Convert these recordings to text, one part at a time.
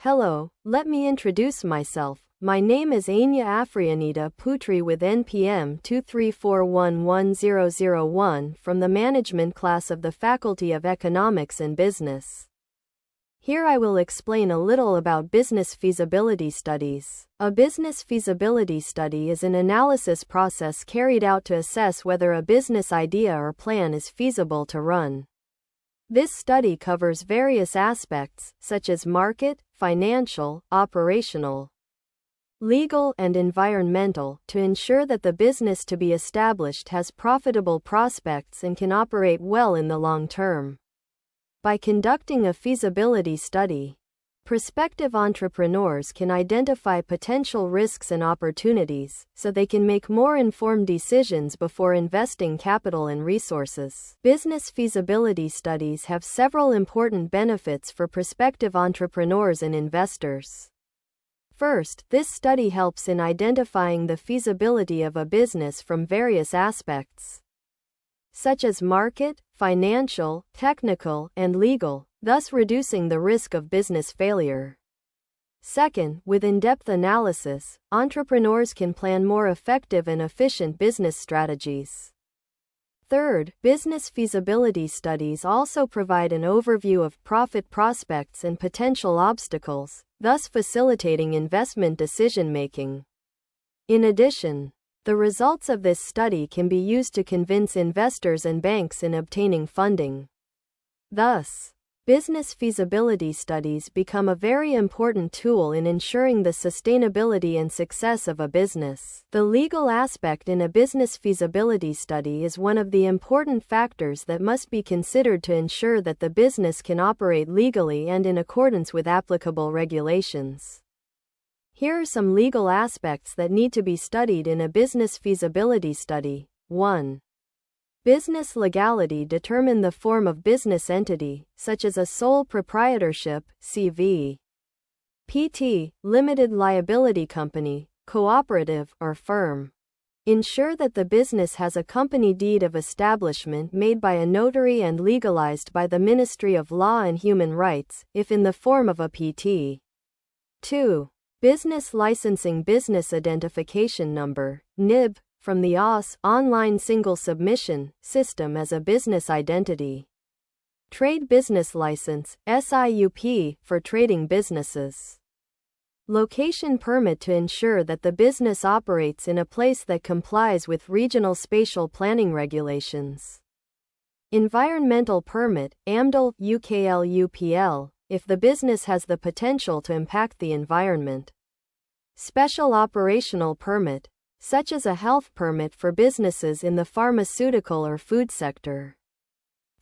Hello, let me introduce myself. My name is Agne Afrianita Putri with NPM 234110001 from the management class of the Faculty of Economics and Business. Here I will explain a little about business feasibility studies. A business feasibility study is an analysis process carried out to assess whether a business idea or plan is feasible to run. This study covers various aspects, such as market, financial, operational, legal, and environmental, to ensure that the business to be established has profitable prospects and can operate well in the long term. By conducting a feasibility study, prospective entrepreneurs can identify potential risks and opportunities, so they can make more informed decisions before investing capital and resources. Business feasibility studies have several important benefits for prospective entrepreneurs and investors. First, this study helps in identifying the feasibility of a business from various aspects, such as market, financial, technical, and legal, thus reducing the risk of business failure. Second, with in-depth analysis, entrepreneurs can plan more effective and efficient business strategies. Third, business feasibility studies also provide an overview of profit prospects and potential obstacles, thus facilitating investment decision-making. In addition, the results of this study can be used to convince investors and banks in obtaining funding. Thus, business feasibility studies become a very important tool in ensuring the sustainability and success of a business. The legal aspect in a business feasibility study is one of the important factors that must be considered to ensure that the business can operate legally and in accordance with applicable regulations. Here are some legal aspects that need to be studied in a business feasibility study. 1. Business legality. Determine the form of business entity, such as a sole proprietorship, CV, PT, limited liability company, cooperative, or firm. Ensure that the business has a company deed of establishment made by a notary and legalized by the Ministry of Law and Human Rights, if in the form of a PT. 2. Business licensing. Business identification number, NIB, from the OS online single submission system as a business identity. Trade business license, SIUP, for trading businesses. Location permit to ensure that the business operates in a place that complies with regional spatial planning regulations. Environmental permit, AMDL, UKLUPL, if the business has the potential to impact the environment. Special operational permit, such as a health permit for businesses in the pharmaceutical or food sector.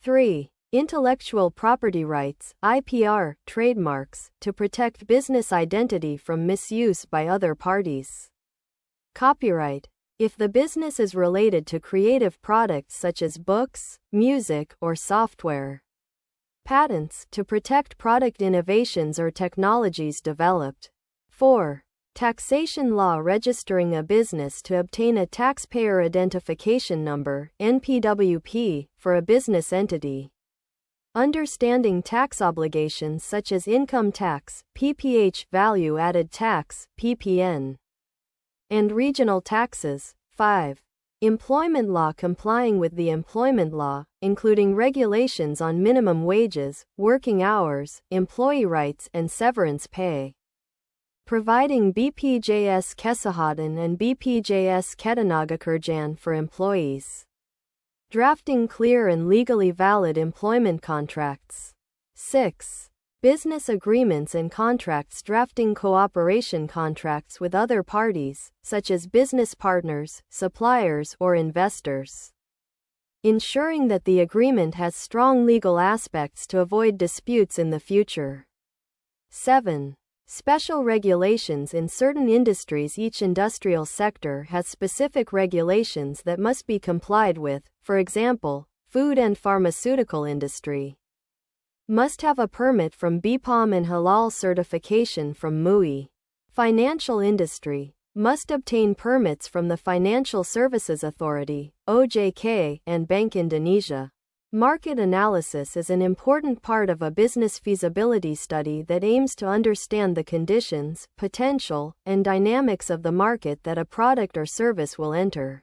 3. Intellectual property rights, IPR, trademarks, to protect business identity from misuse by other parties. Copyright, if the business is related to creative products such as books, music, or software. Patents, to protect product innovations or technologies developed. 4. Taxation law. Registering a business to obtain a taxpayer identification number, NPWP, for a business entity. Understanding tax obligations such as income tax, PPH, value-added tax, PPN, and regional taxes. 5. Employment law. Complying with the employment law, including regulations on minimum wages, working hours, employee rights, and severance pay. Providing BPJS Kesehatan and BPJS Ketenagakerjaan for employees. Drafting clear and legally valid employment contracts. 6. Business agreements and contracts. Drafting cooperation contracts with other parties, such as business partners, suppliers, or investors. Ensuring that the agreement has strong legal aspects to avoid disputes in the future. 7. Special regulations. In certain industries, each industrial sector has specific regulations that must be complied with. For example, food and pharmaceutical industry must have a permit from BPOM and halal certification from MUI. Financial industry must obtain permits from the Financial Services Authority, OJK, and Bank Indonesia. Market analysis is an important part of a business feasibility study that aims to understand the conditions, potential, and dynamics of the market that a product or service will enter.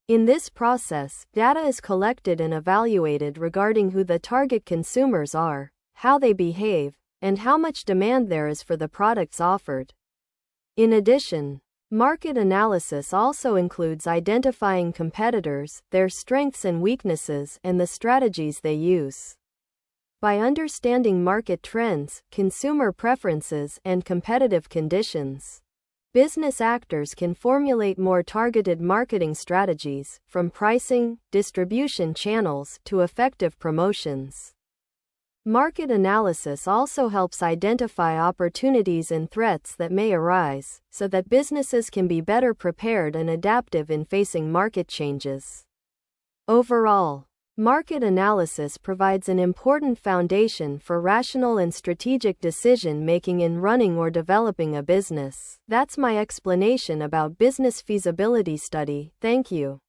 In this process, data is collected and evaluated regarding who the target consumers are, how they behave, and how much demand there is for the products offered. In addition, market analysis also includes identifying competitors, their strengths and weaknesses, and the strategies they use. By understanding market trends, consumer preferences, and competitive conditions, business actors can formulate more targeted marketing strategies, from pricing, distribution channels, to effective promotions. Market analysis also helps identify opportunities and threats that may arise, so that businesses can be better prepared and adaptive in facing market changes. Overall, market analysis provides an important foundation for rational and strategic decision-making in running or developing a business. That's my explanation about business feasibility study. Thank you.